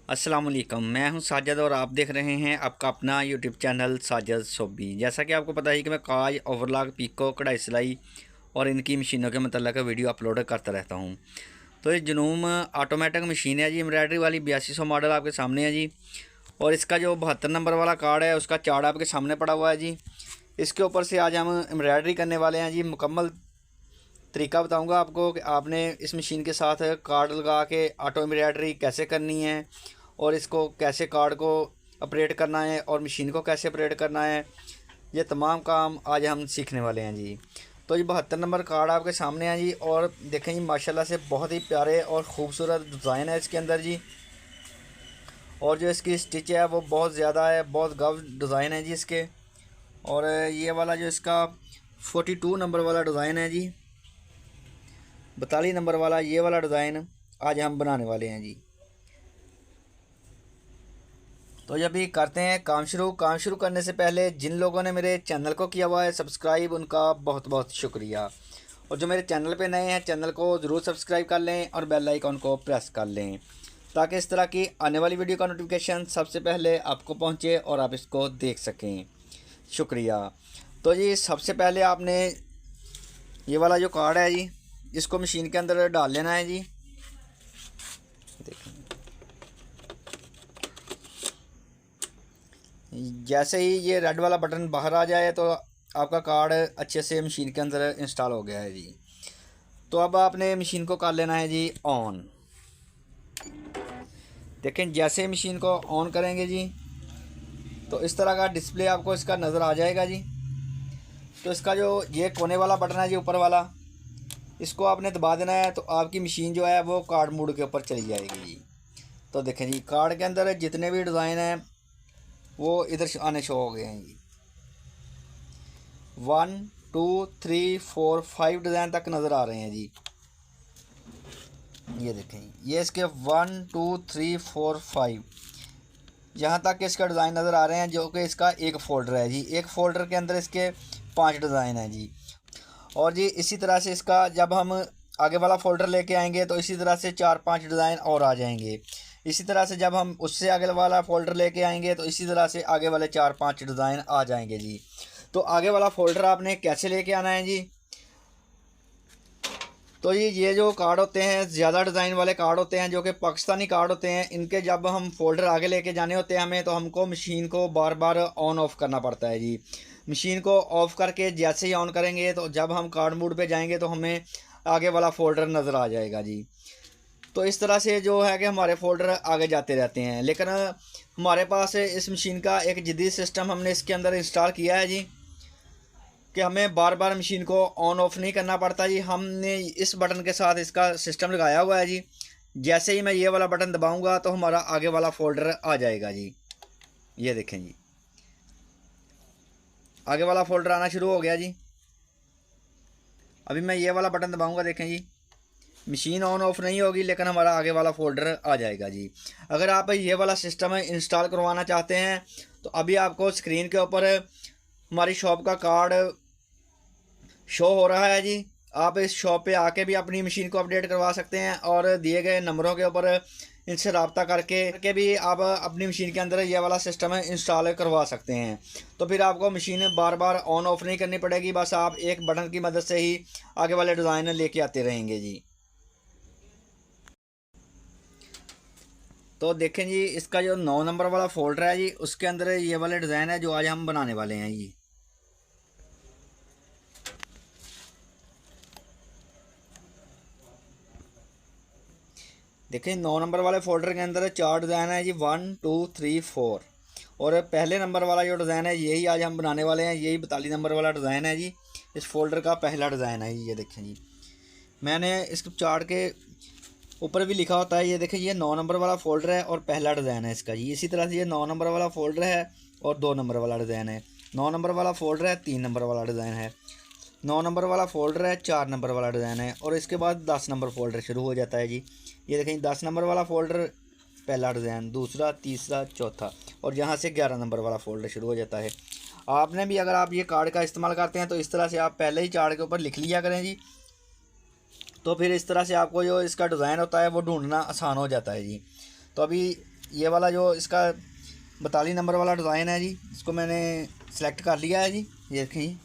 अस्सलाम वालेकुम। मैं हूं साजिद और आप देख रहे हैं आपका अपना यूट्यूब चैनल साजिद सोबी। जैसा कि आपको पता है कि मैं काज, ओवरलॉक, पीको, कढ़ाई सिलाई और इनकी मशीनों के मतलब वीडियो अपलोड करता रहता हूं। तो ये जनूम ऑटोमेटिक मशीन है जी, एम्ब्रॉयडरी वाली 8200 मॉडल आपके सामने है जी। और इसका जो 72 नंबर वाला कार्ड है उसका चार्ट आपके सामने पड़ा हुआ है जी। इसके ऊपर से आज हम एम्ब्रॉयडरी करने वाले हैं जी। मुकम्मल तरीका बताऊंगा आपको कि आपने इस मशीन के साथ कार्ड लगा के ऑटो एम्ब्रॉयडरी कैसे करनी है और इसको कैसे कार्ड को ऑपरेट करना है और मशीन को कैसे ऑपरेट करना है। ये तमाम काम आज हम सीखने वाले हैं जी। तो ये 72 नंबर कार्ड आपके सामने है जी। और देखें जी, माशाल्लाह से बहुत ही प्यारे और ख़ूबसूरत डिज़ाइन है इसके अंदर जी। और जो इसकी स्टिच है वो बहुत ज़्यादा है, बहुत गव डिज़ाइन है जी इसके। और ये वाला जो इसका 42 नंबर वाला डिज़ाइन है जी, 42 नंबर वाला ये वाला डिज़ाइन आज हम बनाने वाले हैं जी। तो जब भी करते हैं काम शुरू करने से पहले जिन लोगों ने मेरे चैनल को किया हुआ है सब्सक्राइब, उनका बहुत बहुत शुक्रिया। और जो मेरे चैनल पे नए हैं, चैनल को ज़रूर सब्सक्राइब कर लें और बेल आइकन को प्रेस कर लें ताकि इस तरह की आने वाली वीडियो का नोटिफिकेशन सबसे पहले आपको पहुंचे और आप इसको देख सकें। शुक्रिया। तो जी सबसे पहले आपने ये वाला जो कार्ड है जी, इसको मशीन के अंदर डाल लेना है जी। देखें, जैसे ही ये रेड वाला बटन बाहर आ जाए तो आपका कार्ड अच्छे से मशीन के अंदर इंस्टॉल हो गया है जी। तो अब आपने मशीन को कर लेना है जी ऑन। देखें, जैसे मशीन को ऑन करेंगे जी तो इस तरह का डिस्प्ले आपको इसका नज़र आ जाएगा जी। तो इसका जो ये कोने वाला बटन है जी, ऊपर वाला, इसको आपने दबा देना है तो आपकी मशीन जो है वो कार्ड मोड के ऊपर चली जाएगी जी। तो देखें जी, कार्ड के अंदर जितने भी डिज़ाइन हैं वो इधर आने शो हो गए हैं जी। 1 2 3 4 5 डिज़ाइन तक नज़र आ रहे हैं जी। ये देखें, ये इसके 1 2 3 4 5 यहाँ तक इसका डिज़ाइन नज़र आ रहे हैं, जो कि इसका एक फ़ोल्डर है जी। एक फ़ोल्डर के अंदर इसके 5 डिज़ाइन हैं जी। और जी इसी तरह से इसका जब हम आगे वाला फ़ोल्डर लेके आएंगे तो इसी तरह से 4-5 डिज़ाइन और आ जाएंगे। इसी तरह से जब हम उससे आगे वाला फ़ोल्डर लेके आएंगे तो इसी तरह से आगे वाले 4-5 डिज़ाइन आ जाएंगे जी। तो आगे वाला फ़ोल्डर आपने कैसे लेके आना है जी। तो ये जो कार्ड होते हैं, ज़्यादा डिज़ाइन वाले कार्ड होते हैं जो कि पाकिस्तानी कार्ड होते हैं, इनके जब हम फ़ोल्डर आगे लेके जाने होते हैं हमें, तो हमको मशीन को बार बार ऑन ऑफ़ करना पड़ता है जी। मशीन को ऑफ़ करके जैसे ही ऑन करेंगे तो जब हम कार्ड मोड पे जाएंगे तो हमें आगे वाला फ़ोल्डर नज़र आ जाएगा जी। तो इस तरह से जो है कि हमारे फ़ोल्डर आगे जाते रहते हैं। लेकिन हमारे पास इस मशीन का एक जदीद सिस्टम हमने इसके अंदर इंस्टॉल किया है जी कि हमें बार बार मशीन को ऑन ऑफ नहीं करना पड़ता जी। हमने इस बटन के साथ इसका सिस्टम लगाया हुआ है जी। जैसे ही मैं ये वाला बटन दबाऊंगा तो हमारा आगे वाला फ़ोल्डर आ जाएगा जी। ये देखें जी, आगे वाला फ़ोल्डर आना शुरू हो गया जी। अभी मैं ये वाला बटन दबाऊंगा, देखें जी, मशीन ऑन ऑफ नहीं होगी लेकिन हमारा आगे वाला फ़ोल्डर आ जाएगा जी। अगर आप ये वाला सिस्टम इंस्टॉल करवाना चाहते हैं तो अभी आपको स्क्रीन के ऊपर हमारी शॉप का कार्ड शो हो रहा है जी। आप इस शॉप पे आके भी अपनी मशीन को अपडेट करवा सकते हैं और दिए गए नंबरों के ऊपर इनसे रब्ता करके भी आप अपनी मशीन के अंदर ये वाला सिस्टम इंस्टॉल करवा सकते हैं। तो फिर आपको machine bar bar on off नहीं करनी पड़ेगी, बस आप एक बटन की मदद से ही आगे वाले डिज़ाइन लेके आते रहेंगे जी। तो देखें जी, इसका जो 9 नंबर वाला फ़ोल्डर है जी, उसके अंदर ये वाले डिज़ाइन है जो आज हम बनाने वाले हैं जी। देखिए, 9 नंबर वाले फ़ोल्डर के अंदर 4 डिज़ाइन है जी, 1 2 3 4। और पहले नंबर वाला जो डिज़ाइन है यही आज हम बनाने वाले हैं। यही 42 नंबर वाला डिज़ाइन है जी। इस फ़ोल्डर का पहला डिज़ाइन है जी। ये देखें जी, मैंने इस चार्ट के ऊपर भी लिखा होता है। ये देखें, ये 9 नंबर वाला फ़ोल्डर है और पहला डिज़ाइन है इसका जी। इसी तरह से ये 9 नंबर वाला फ़ोल्डर है और 2 नंबर वाला डिज़ाइन है। 9 नंबर वाला फ़ोल्डर है, 3 नंबर वाला डिज़ाइन है। 9 नंबर वाला फ़ोल्डर है, 4 नंबर वाला डिज़ाइन है। और इसके बाद 10 नंबर फ़ोल्डर शुरू हो जाता है जी। ये देखें, 10 नंबर वाला फ़ोल्डर पहला डिज़ाइन, दूसरा, तीसरा, चौथा, और यहाँ से 11 नंबर वाला फ़ोल्डर शुरू हो जाता है। आपने भी अगर आप ये कार्ड का इस्तेमाल करते हैं तो इस तरह से आप पहले ही चार्ट के ऊपर लिख लिया करें जी। तो फिर इस तरह से आपको जो इसका डिज़ाइन होता है वो ढूंढना आसान हो जाता है जी। तो अभी ये वाला जो इसका 42 नंबर वाला डिज़ाइन है जी, इसको मैंने सेलेक्ट कर लिया है जी। ये देखिए,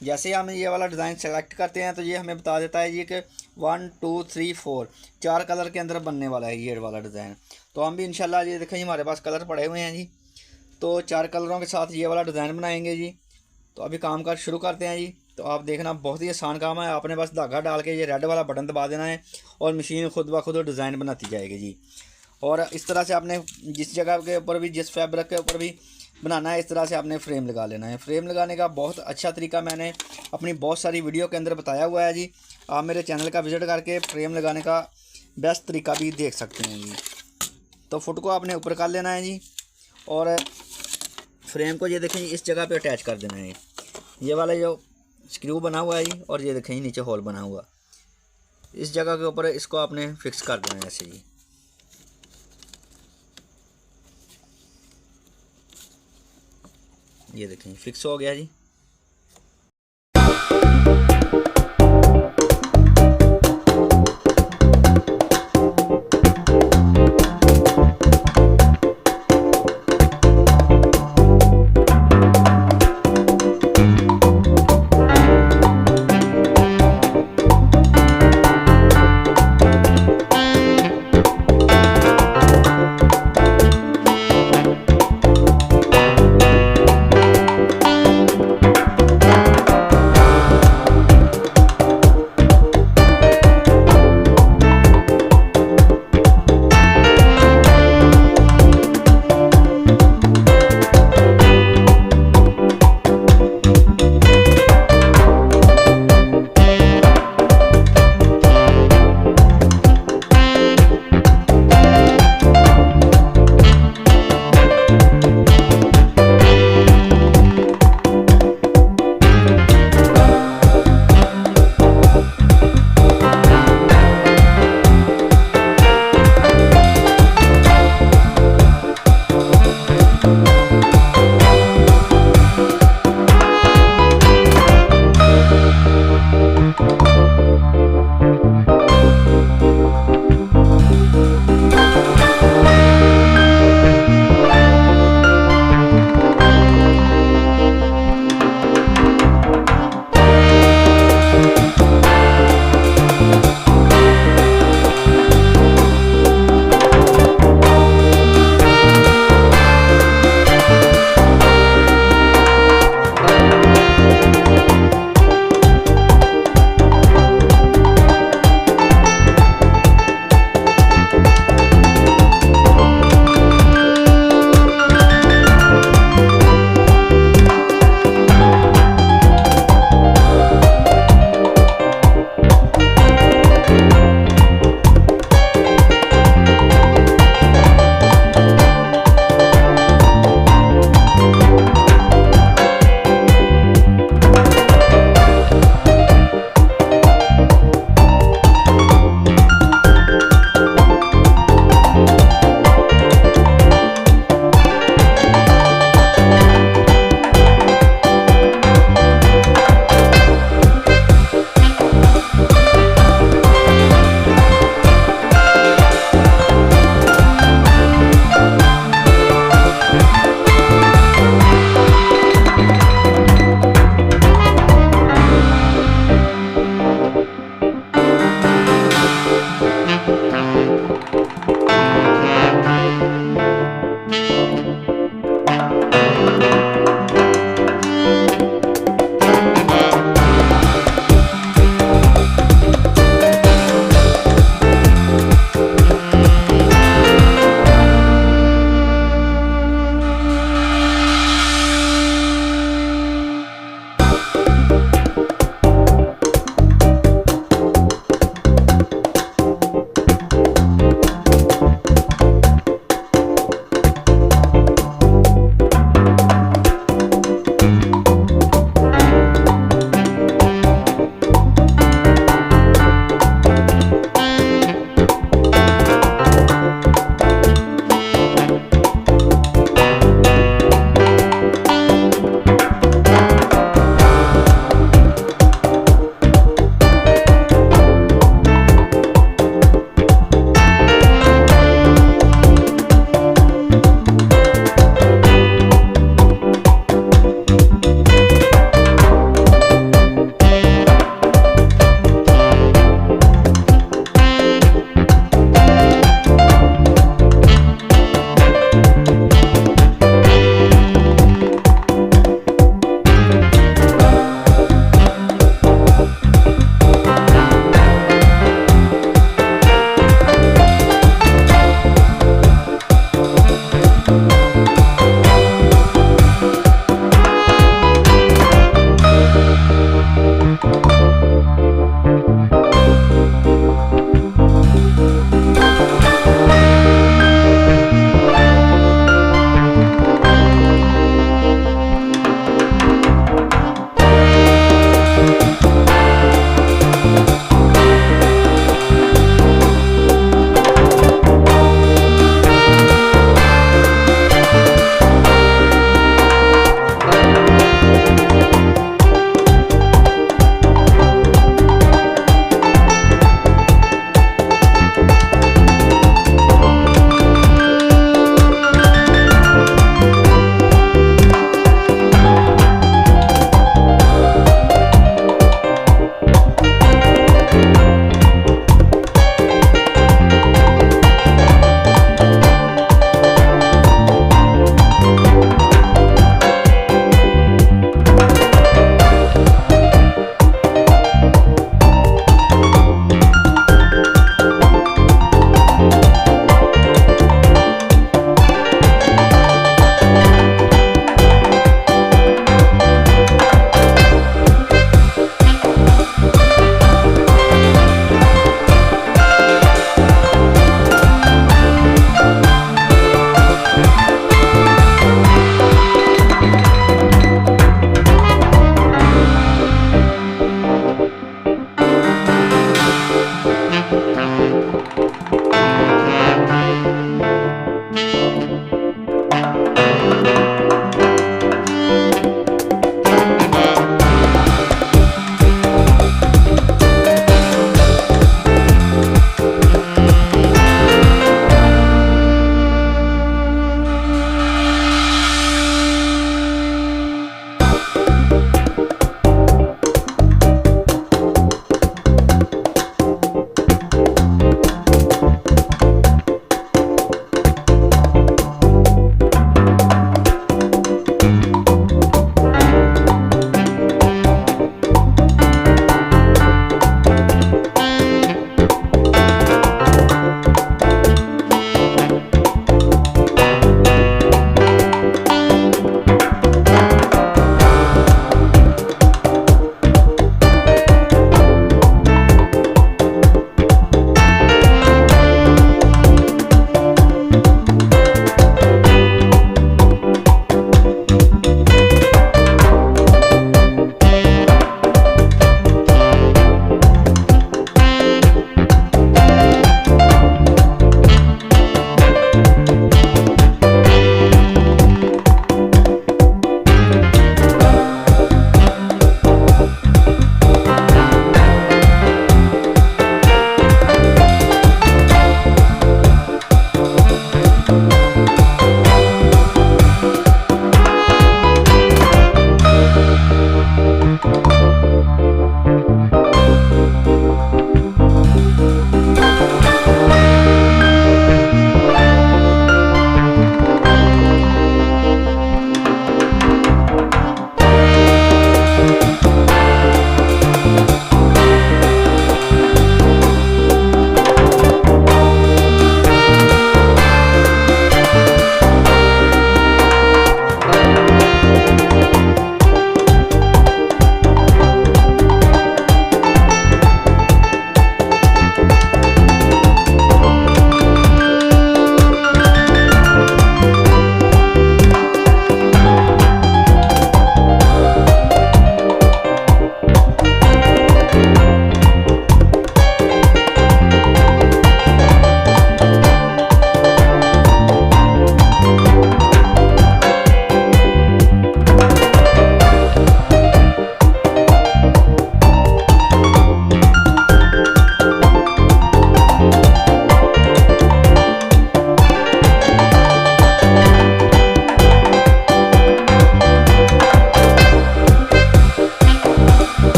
जैसे ही हम ये वाला डिज़ाइन सेलेक्ट करते हैं तो ये हमें बता देता है जी कि 1 2 3 4 4 कलर के अंदर बनने वाला है ये वाला डिज़ाइन। तो हम भी इंशाल्लाह ये देखें हमारे पास कलर पड़े हुए हैं जी, तो 4 कलरों के साथ ये वाला डिज़ाइन बनाएंगे जी। तो अभी काम कर शुरू करते हैं जी। तो आप देखना बहुत ही आसान काम है, आपने बस धागा डाल के ये रेड वाला बटन दबा देना है और मशीन खुद ब खुद डिज़ाइन बनाती जाएगी जी। और इस तरह से आपने जिस जगह के ऊपर भी, जिस फैब्रिक के ऊपर भी बनाना है, इस तरह से आपने फ्रेम लगा लेना है। फ्रेम लगाने का बहुत अच्छा तरीका मैंने अपनी बहुत सारी वीडियो के अंदर बताया हुआ है जी। आप मेरे चैनल का विज़िट करके फ्रेम लगाने का बेस्ट तरीका भी देख सकते हैं जी। तो फुट को आपने ऊपर कर लेना है जी और फ्रेम को ये देखें इस जगह पे अटैच कर देना है। ये वाला जो स्क्रू बना हुआ है जी, और ये देखें नीचे होल बना हुआ, इस जगह के ऊपर इसको आपने फिक्स कर देना है ऐसे जी। ये देखें फिक्स हो गया जी।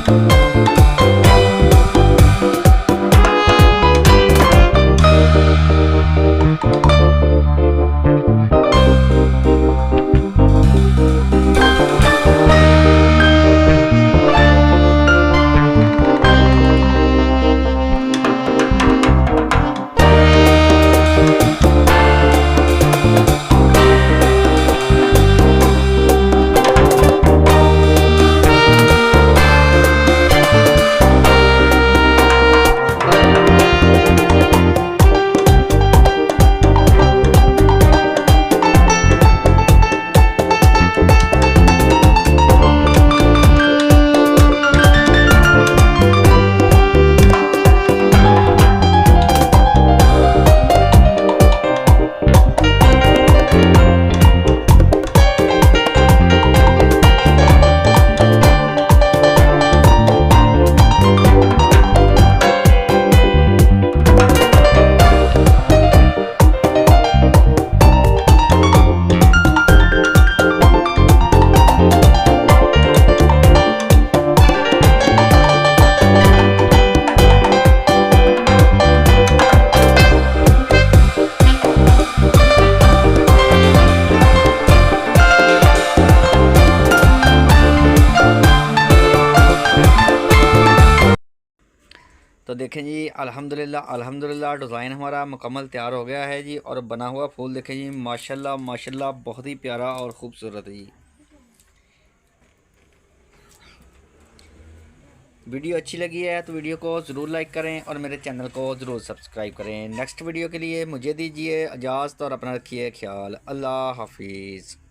तो देखें जी, अल्हम्दुलिल्लाह अल्हम्दुलिल्लाह डिज़ाइन हमारा मुकम्मल तैयार हो गया है जी। और बना हुआ फूल देखें जी, माशाल्लाह माशाल्लाह बहुत ही प्यारा और ख़ूबसूरत है जी। वीडियो अच्छी लगी है तो वीडियो को ज़रूर लाइक करें और मेरे चैनल को ज़रूर सब्सक्राइब करें। नेक्स्ट वीडियो के लिए मुझे दीजिए इजाज़त और अपना रखिए ख्याल। अल्लाह हाफिज़।